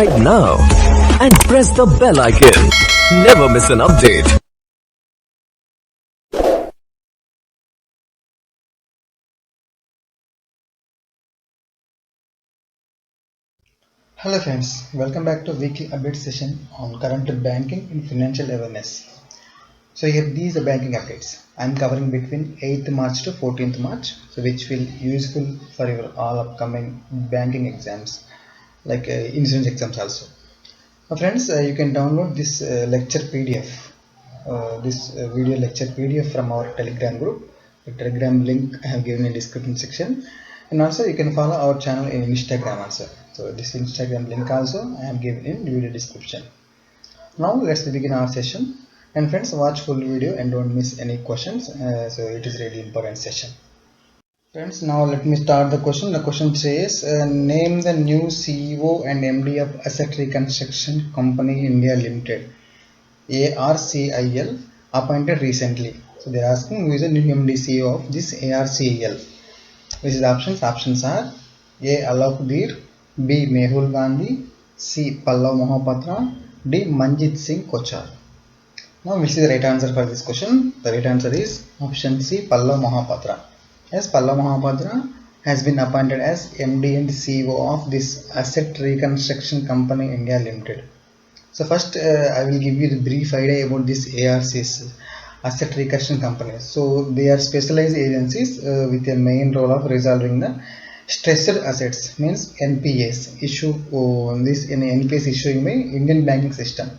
subscribe now and press the bell icon. Never miss an update. Hello friends, welcome back to weekly update session on current banking and financial awareness. So here these are banking updates. I am covering between 8th March to 14th March, so which will useful for your all upcoming banking exams like insurance exams also. Friends, you can download this lecture PDF, this video lecture PDF from our Telegram group. The Telegram link I have given in description section, and also you can follow our channel in Instagram also. So this Instagram link also I have given in video description. Now let's begin our session. And friends, watch full video and don't miss any questions. So it is really important session. Friends, now let me start the question. The question says, name the new CEO and MD of Asset Reconstruction Company India Limited, ARCIL, appointed recently. So they are asking who is the new MD CEO of this ARCIL. Which is options? Options are A. Alok Dir, B. Mehul Gandhi, C. Pallav Mohapatra, D. Manjit Singh Kochar. Now which is the right answer for this question? The right answer is option C. Pallav Mohapatra. Yes, Pallav Mohapatra has been appointed as MD and CEO of this Asset Reconstruction Company India Limited. So first I will give you the brief idea about this ARCs, Asset Reconstruction Companies. So they are specialized agencies with a main role of resolving the stressed assets, means NPAs issue. This in NPAs issuing by Indian banking system.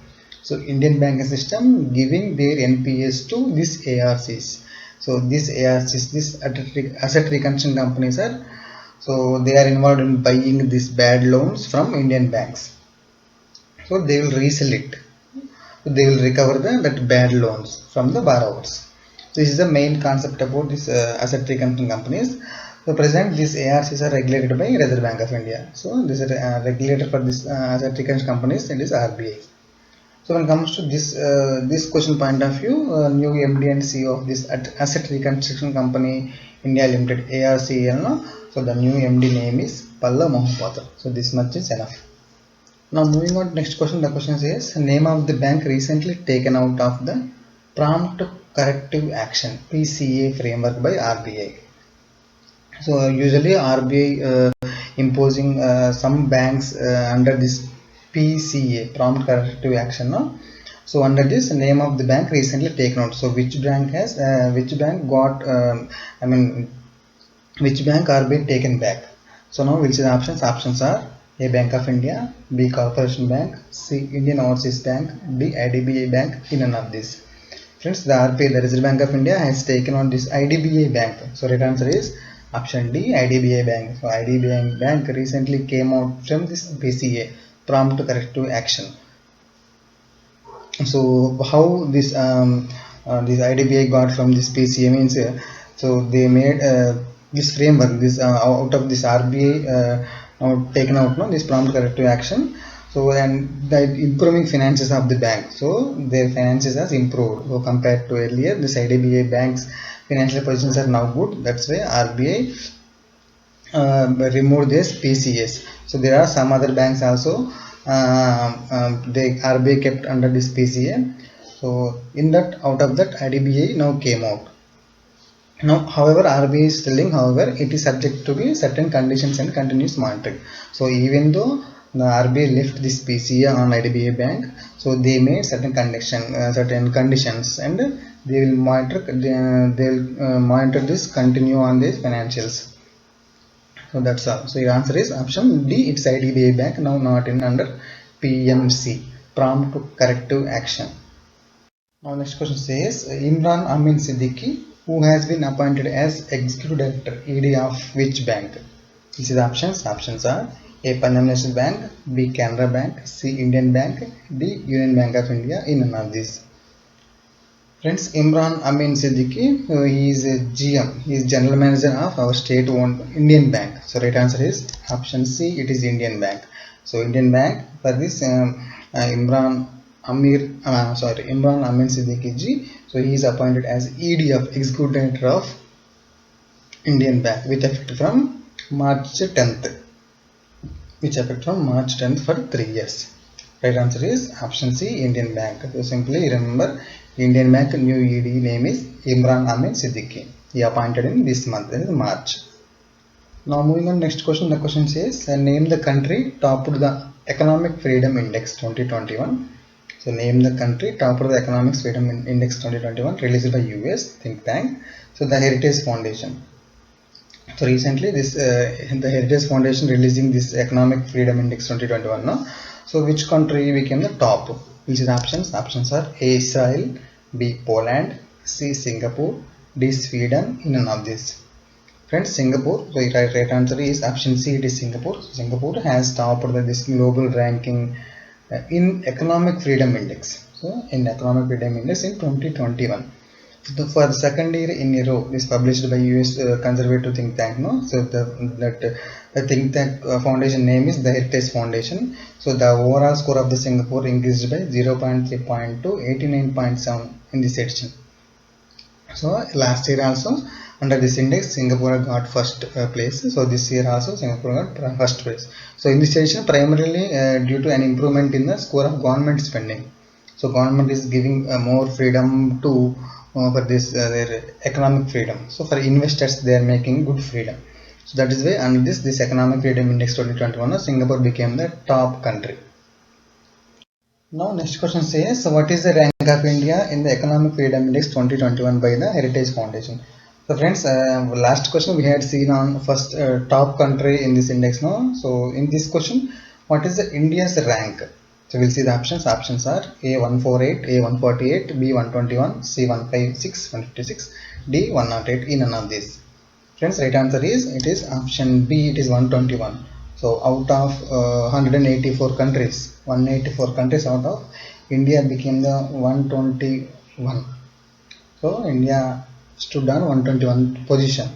So Indian banking system giving their NPAs to these ARCs. So these ARCs, this asset reconstruction companies are, so they are involved in buying these bad loans from Indian banks. So they will resell it. So they will recover that bad loans from the borrowers. So this is the main concept about this asset reconstruction companies. So present these ARCs are regulated by Reserve Bank of India. So this is a regulator for this asset reconstruction companies, and is RBI. So when it comes to this question point of view, new MD and CEO of this asset reconstruction company India Limited, ARCL. No? So the new MD name is Pallav Mohapatra. So this much is enough. Now moving on to next question. The question says, name of the bank recently taken out of the Prompt Corrective Action (PCA) framework by RBI. So usually RBI imposing some banks under this PCA, Prompt Corrective Action. No? So under this, name of the bank recently taken out. So which bank has which bank got which bank are being taken back? So now which is the options? Options are A. Bank of India, B. Corporation Bank, C. Indian Overseas Bank, D. IDBI Bank. In none of this. Friends, the RBI, the Reserve Bank of India, has taken on this IDBI Bank. So right answer is option D, IDBI Bank. So IDBI Bank recently came out from this PCA, Prompt Corrective Action. So how this this IDBI got from this PCA means, so they made this framework, this out of this RBI taken out, no, this Prompt Corrective Action. So and the improving finances of the bank. So their finances has improved. So compared to earlier, this IDBI bank's financial positions are now good. That's why RBI remove this PCS. So there are some other banks also. They RBI kept under this PCA. So in that, out of that, IDBI now came out. Now, however, RBI is telling, however, it is subject to be certain conditions and continuous monitoring. So even though the RBI left this PCA on IDBI Bank, so they made certain conditions, and they will monitor. They will monitor this, continue on these financials. So that's all. So your answer is option D. It's IDBI Bank, now not in under PMC, Prompt Corrective Action. Now next question says, Imran Amin Siddiqui, who has been appointed as Executive Director ED of which bank? These are the options. Options are A. Punjab National Bank, B. Canara Bank, C. Indian Bank, D. Union Bank of India. In none of these. Friends, Imran Amin Siddiqui, he is a GM, he is General Manager of our state-owned Indian Bank. So right answer is option C, it is Indian Bank. So Indian Bank, for this Imran Amin Siddiqui ji, so he is appointed as ED of Executive Director of Indian Bank with effect from March 10th. which effect from March 10th for 3 years. Right answer is option C, Indian Bank. So simply remember, Indian Bank new ED name is Imran Amin Siddiqui. He appointed in this month, that is March. Now moving on next question. The question says name the country topped the Economic Freedom Index 2021. So name the country topped the Economic Freedom Index 2021 released by US think tank. So the Heritage Foundation. So recently this the Heritage Foundation releasing this Economic Freedom Index 2021. No? So which country became the top? Which is options? Options are A, Israel, B, Poland, C, Singapore, D, Sweden. In none of these. Friends, Singapore. So right answer is option C. It is Singapore. So Singapore has topped this global ranking in Economic Freedom Index. So in Economic Freedom Index in 2021. So for the second year in a row, this published by US conservative think tank. No, so the think tank foundation name is the Heritage Foundation. So the overall score of the Singapore increased by 0.3 point to 89.7 in this edition. So last year also under this index Singapore got first place. So this year also Singapore got first place. So in this edition primarily due to an improvement in the score of government spending. So government is giving more freedom to for this their economic freedom. So for investors they are making good freedom. So that is why under this economic freedom index 2021 Singapore became the top country. Now next question says, so what is the rank of India in the Economic Freedom Index 2021 by the Heritage Foundation? So friends, last question we had seen on first top country in this index. No, so in this question, what is the India's rank? So we'll see the options. Options are A 148, A 148, B 121, C 156, 156, D 108. In none of these. Friends, right answer is it is option B. It is 121. So out of 184 countries, 184 countries out of India became the 121. So India stood on 121 position.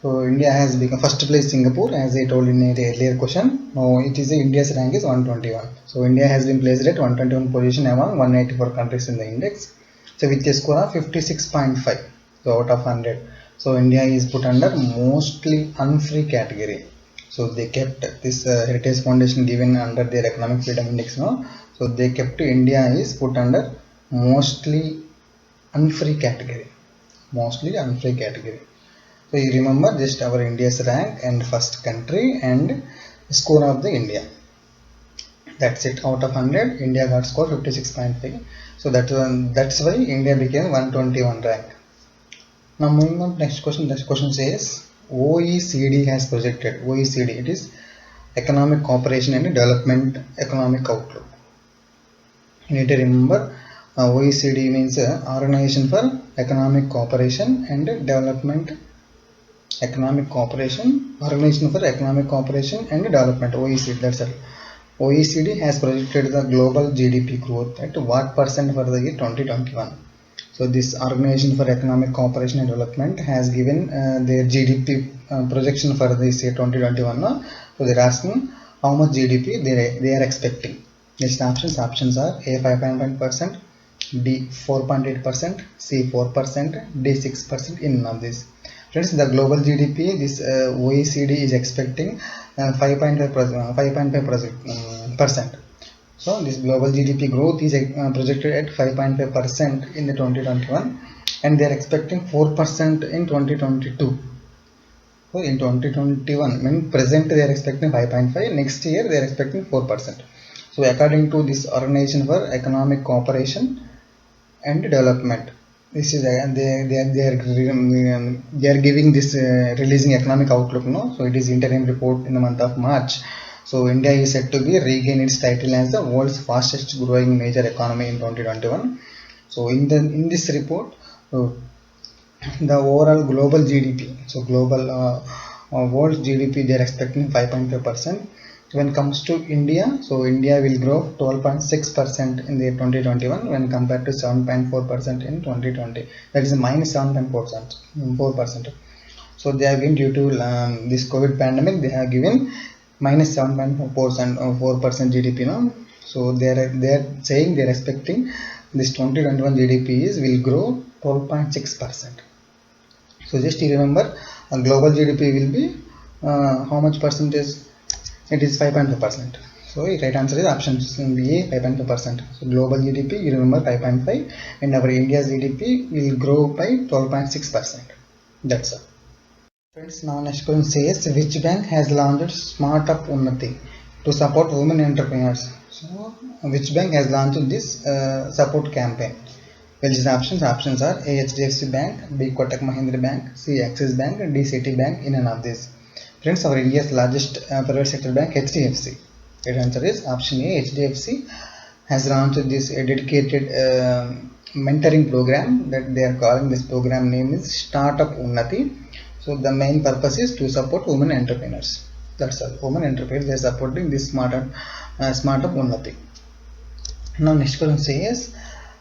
So India has become first place Singapore, as I told in the earlier question. Now it is India's rank is 121. So India has been placed at 121 position among 184 countries in the index. So with a score of 56.5. So out of 100. So India is put under mostly unfree category. So they kept this Heritage Foundation given under their Economic Freedom Index. No? So they kept India is put under mostly unfree category. Mostly unfree category. So you remember just our India's rank and first country and score of the India. That's it. Out of 100, India got score 56.5. So that's why India became 121 rank. Now moving on to next question. Next question says OECD has projected. OECD, it is Economic Cooperation and Development Economic Outlook. You need to remember OECD means Organization for Economic Cooperation and Development. Economic Cooperation, Organization for Economic Cooperation and Development, OECD. That's it. OECD has projected the global GDP growth at what percent for the year 2021. So this Organization for Economic Cooperation and Development has given their GDP projection for this year 2021. No? So they're asking how much GDP they are expecting. Next options are A 5.1%, B 4.8%, C 4%, D 6%. In none of this. Friends, the global GDP, this OECD is expecting 5.5%. So this global GDP growth is projected at 5.5% in the 2021, and they are expecting 4% in 2022. So in 2021, when present they are expecting 5.5, next year they are expecting 4%. So according to this Organization for Economic Cooperation and Development, this is they are giving this releasing economic outlook. No, so it is interim report in the month of March. So India is said to be regain its title as the world's fastest growing major economy in 2021. So in this report, the overall global GDP, so global world GDP, they are expecting 5.5%. When it comes to India, so India will grow 12.6% in the year 2021 when compared to 7.4% in 2020. That is minus 7.4%. So they have been due to this COVID pandemic, they have given minus 7.4% GDP. No? So they are saying they are expecting this 2021 GDP will grow 12.6%. So just you remember, global GDP will be how much percentage? It is 5.5%. So right answer is option B, 5.5%. So global GDP, you remember 5.5, and our India's GDP will grow by 12.6%. That's all. Friends, now next question says, which bank has launched Smart Up Unnati to support women entrepreneurs? So which bank has launched this support campaign? Well, these options are A, HDFC Bank, B, Kotak Mahindra Bank, C, Axis Bank, D, City Bank, in and of these. Friends, our India's largest private sector bank, HDFC. Right answer is option A, HDFC has launched this dedicated mentoring program that they are calling. This program name is Startup Unnati. So the main purpose is to support women entrepreneurs. That's all. Women entrepreneurs, they are supporting this Startup Unnati. Now next question says,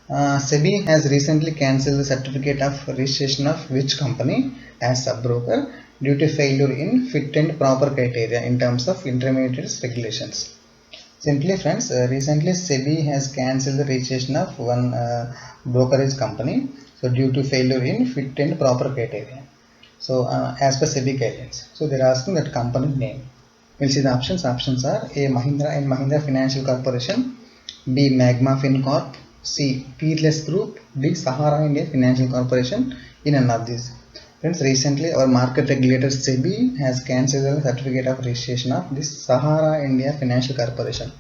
SEBI has recently cancelled the certificate of registration of which company as sub-broker due to failure in fit and proper criteria in terms of intermediaries regulations. Simply friends, recently SEBI has cancelled the registration of one brokerage company, so due to failure in fit and proper criteria. So as per SEBI guidelines, so they are asking that company name. We'll see the options. Options are A, Mahindra and Mahindra Financial Corporation, B, Magma FinCorp, C, Peerless Group, D, Sahara India Financial Corporation, in none of these. Friends, recently our market regulator SEBI has cancelled the certificate of registration of this Sahara India Financial Corporation.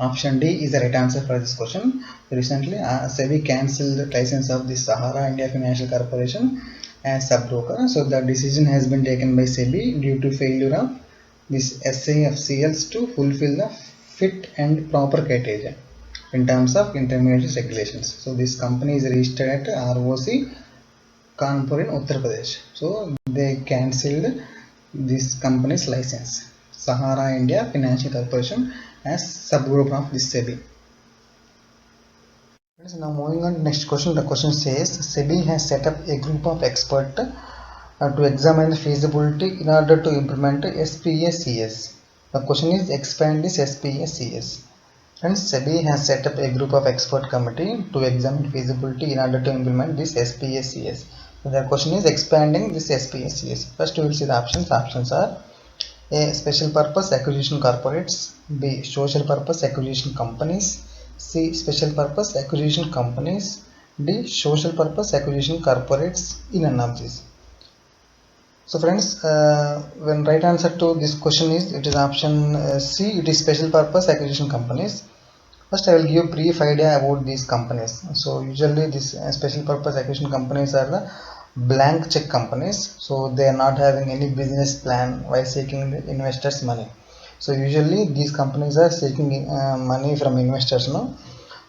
Option D is the right answer for this question. Recently, SEBI cancelled the license of this Sahara India Financial Corporation as sub-broker. So the decision has been taken by SEBI due to failure of this SAFCLs to fulfill the fit and proper criteria in terms of intermediary regulations. So this company is registered at ROC Kanpur in Uttar Pradesh. So they cancelled this company's license, Sahara India Financial Corporation, as subgroup of this SEBI. Now moving on to next question. The question says, SEBI has set up a group of experts to examine the feasibility in order to implement SPACS. The question is, expand this SPACS. And SEBI has set up a group of expert committee to examine feasibility in order to implement this SPACS. So the question is expanding this SPACS. First we will see the options. Options are A, special purpose acquisition corporates, B, social purpose acquisition companies, C, special purpose acquisition companies, D, social purpose acquisition corporates, in none of these. So friends, when right answer to this question is, it is option C, it is special purpose acquisition companies. First I will give brief idea about these companies. So usually these special purpose acquisition companies are the blank check companies. So they are not having any business plan while seeking the investors money. So usually these companies are seeking money from investors, no?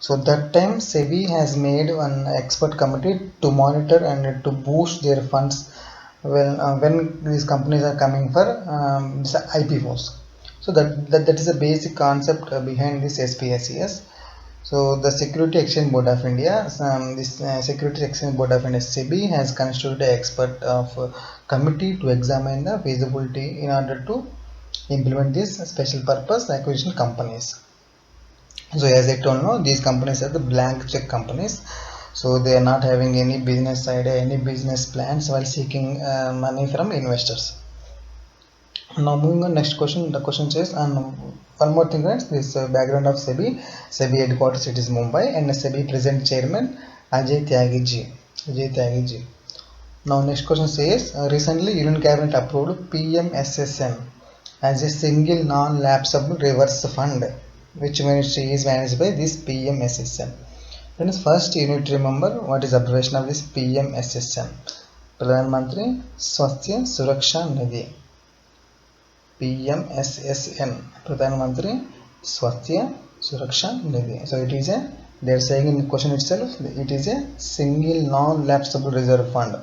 So that time SEBI has made one expert committee to monitor and to boost their funds when these companies are coming for IPOs. So that is the basic concept behind this SPACS. So the Security Exchange Board of India, Security Exchange Board of India SEBI has constituted an expert of committee to examine the feasibility in order to implement these special purpose acquisition companies. So as I told you, these companies are the blank check companies. So they are not having any business idea, any business plans while seeking money from investors. Now moving on next question. The question says, and one more thing, guys, this background of SEBI. SEBI headquarters, it is Mumbai, and SEBI present chairman Ajay Tyagi. Now next question says, recently Union Cabinet approved PMSSN as a single non-lapsable reverse fund. Which ministry is managed by this PMSSN? Friends, first you need to remember what is abbreviation of this PMSSN. Pradhan Mantri Swasthya Suraksha Nidhi. PMSSN, Pradhan Mantri Swasthya Suraksha Nidhi. So it is a, they are saying in the question itself, it is a single non-lapsable reserve fund.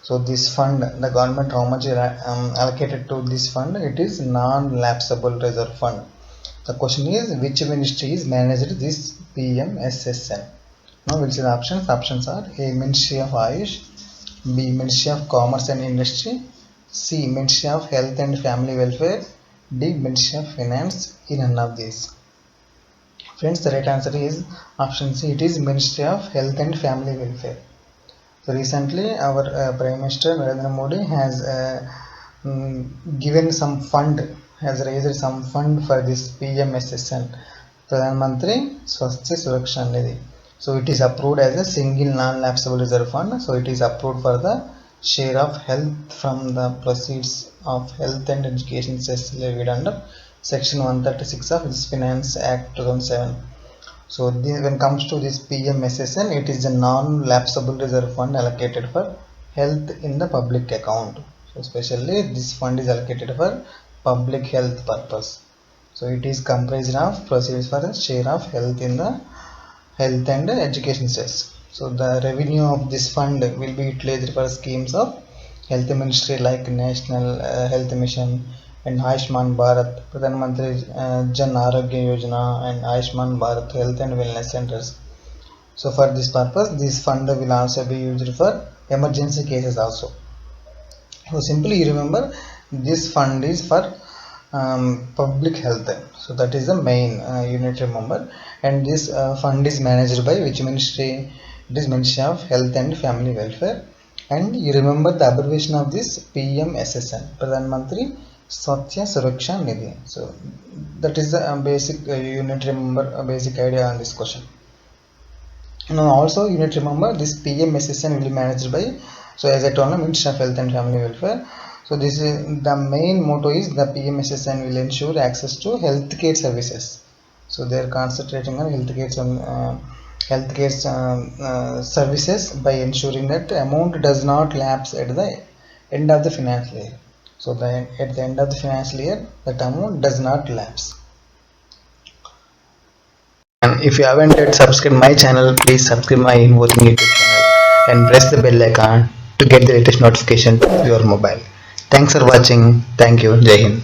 So this fund, the government how much allocated to this fund, it is non-lapsable reserve fund. The question is, which ministry is managed this PMSSN? Now we'll see the options. Options are A, Ministry of Ayush, B, Ministry of Commerce and Industry, C, Ministry of Health and Family Welfare, D, Ministry of Finance, in none of these. Friends, the right answer is option C, it is Ministry of Health and Family Welfare. So recently our Prime Minister Narendra Modi has given some fund has raised some fund for this PMSSN, Pradhan Mantri Swasthya Suraksha Nidhi. So it is approved as a single non-lapsable reserve fund. So it is approved for the share of health from the proceeds of health and education cess levied under Section 136 of this Finance Act 2007. So when it comes to this PMSSN, it is a non-lapsable reserve fund allocated for health in the public account. So especially this fund is allocated for public health purpose. So it is comprised of proceeds for a share of health in the health and education cess. So the revenue of this fund will be utilized for schemes of health ministry like National Health Mission and Ayushman Bharat, Pradhan Mantri Jan Arogya Yojana and Ayushman Bharat Health and Wellness Centers. So for this purpose, this fund will also be used for emergency cases also. So simply you remember this fund is for public health. So that is the main unit remember, and this fund is managed by which ministry? It is Ministry of Health and Family Welfare. And you remember the abbreviation of this PMSSN, Pradhan Mantri Swasthya Suraksha Nidhi. So that is the basic unit remember, basic idea on this question. Now also you need to remember this PMSSN will be managed by, so as I told you, Ministry of Health and Family Welfare. So this is the main motto is the PMSSN will ensure access to healthcare services. So they are concentrating on healthcare services by ensuring that amount does not lapse at the end of the financial year. So at the end of the financial year, that amount does not lapse. And if you haven't yet subscribed my channel, please subscribe my Invoking YouTube channel and press the bell icon to get the latest notification to your mobile. Thanks for watching. Thank you. Jai Hind.